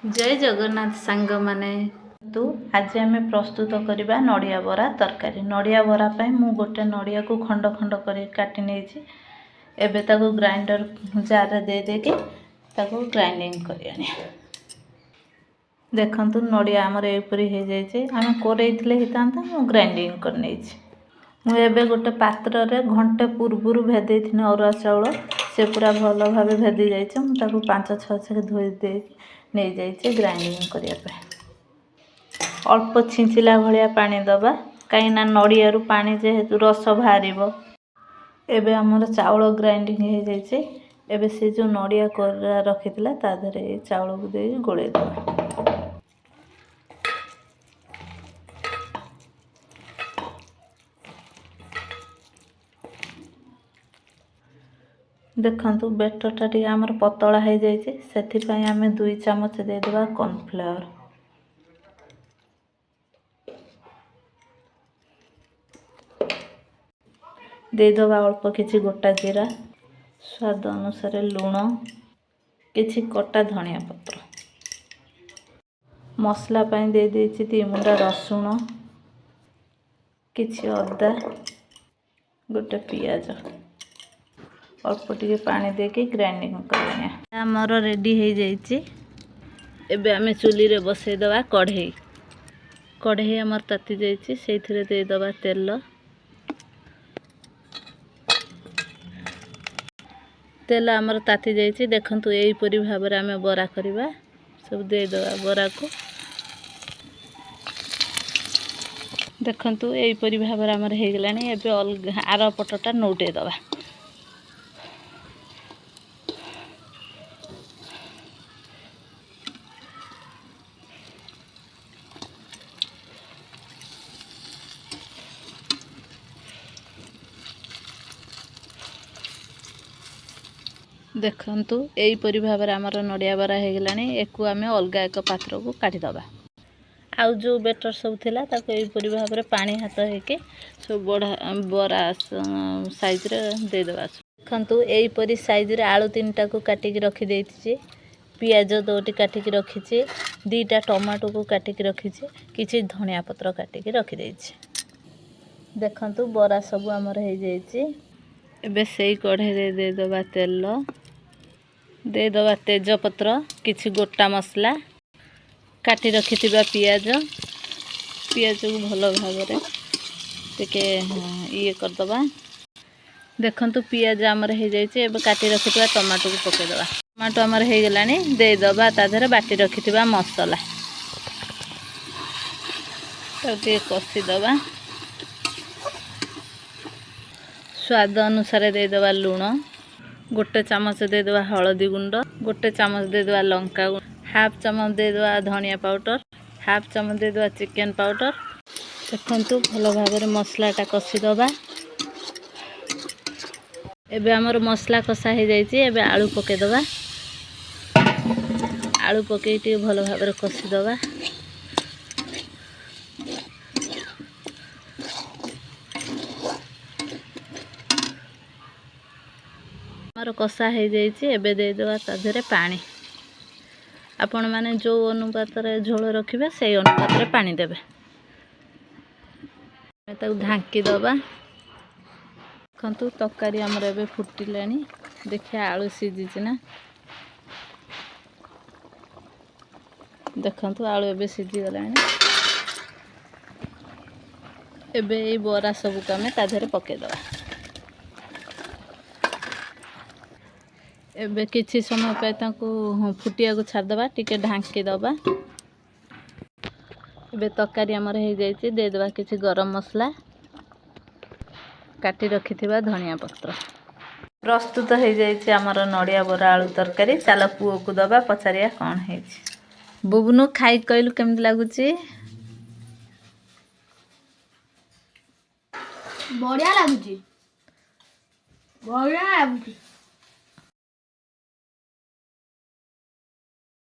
जय जगन्नाथ सांग माने तो आज आम प्रस्तुत करवा नड़िया बरा तरकारी। नड़िया बरा पाई मु गोटे नड़िया को खंड खंड कर काटी नहीं एबे ताको ग्राइंडर जार दे देके ताको ग्राइंडिंग कर देखंतु नड़िया आमर एपरी हो जाए आम कोरेइथिले हितांता मु ग्राइंडिंग कर नहीं मुझे गोटे पात्र रे घंटे पूर्व भेदे थी अरुआ चाउल से पूरा भल भाव भेदी जाइए मुझे 5-6 धोई दे नहीं जाइए ग्राइंडिंग करने अल्प छिंचिला भाया पानी दबा कहीं नड़िया पानी जेहेतु रस बाहर एबे हमर चाउल ग्राइंडिंग हो जाइए एबे से जो नड़िया कोरा रखी ताधरे चाउल को दे गोले दबा देखंतु बेटरटा टी आमर पतला हो जाइए से आम 2 चामच देदेबा कॉर्नफ्लावर देदेबा अल्प किछि गोटा जीरा स्वाद अनुसार लुण किछि कटा धनिया पत्र मसला पाई दे देछि 3 मुंडा रसुण किछि अदा गोटे पियाज अल्प टिके पानी देके ग्राइंडिंग करने आमर रेडी हो जाइए एबे आमे चुली रे बसई दबा कढ़ई कढ़ई आमर ताती जाइए से दे दबा तेल तेल आमर ताती जाइए देखंतु एई परी भाव रे आमे बरा करबा सब दे दबा बरा को देखंतु एई परी भाव रे आमर हे गलानी एबे आर पटटा नौटे दबा देखंतु एई परी भाव रे आमर नड़िया बरा हो गलानी एको आमे अलगा एक पात्र को काटी दबा आउ जो बेटर सब थिला ताको एई परी भाव रे पानी हाथ हेके सब बरा साइज रे दे दबा देखंतु एई परी साइज रे आलू 3टा को काटी के रखी देइछि पियाज 2टी काटी के रखिछि 2टा टमाटो को काटी के रखिछि किछि धनिया पत्र काटी के रखी देइछि देखंतु बरा सब आमर हो जाइछि एबे सेई कढ़े दे दबा तेल दे दबा तेजपत्र किछि गोटा मसला काटी रखि पियाज को भल भाव रे टिके ये कर दबा देखंतु पियाज आमर हो जाइए एबे काटी रखि टमाटो को पके दबा टमाटो आमर हो गलानी दे दबा ता धरे बाटी रखि मसला तो कषि दबा स्वाद अनुसार दे दबा लुण गोटे चामच दे दबा हळदी गुंड गोटे चामच दे दबा लंका गुंड हाफ चामच दे दबा धनिया पाउडर हाफ चामच दे दबा चिकन पाउडर देखंतु भल भाव रे मसला टा कषि दबा एबे हमर मसला कषा हो जाइए एबे आलू पके दबा आलू पके टी भल भाव रे कषि दबा हमार कषा हो जाइए एबे दे दबा ता धरे पानी आपण माने जो अनुपात रे झोल रखिबे से अनुपात रे पानी देबे ताको ढांकी दबा देखंतु तरकारी हमर एबे फुटिलानी देखिया आलू सिझी ना देखंतु आलू एबे सिझी गलानी एबे ए बरा सब कामे ता धरे पके दबा एबे किछि समय पे ताको फुटिया को छाड़ दबा टिके ढांकी दबा एबे तरकारी हमर हो जाइए दे दबा किछि गरम मसला काटी रखिथिबा धनिया पत्र प्रस्तुत हो जाइए हमर नड़िया बरा आलू तरकारी चलो पुओ को दबा पचारिया कौन है बुबनु खाई कहलु केमति लागुची बढ़िया लागुची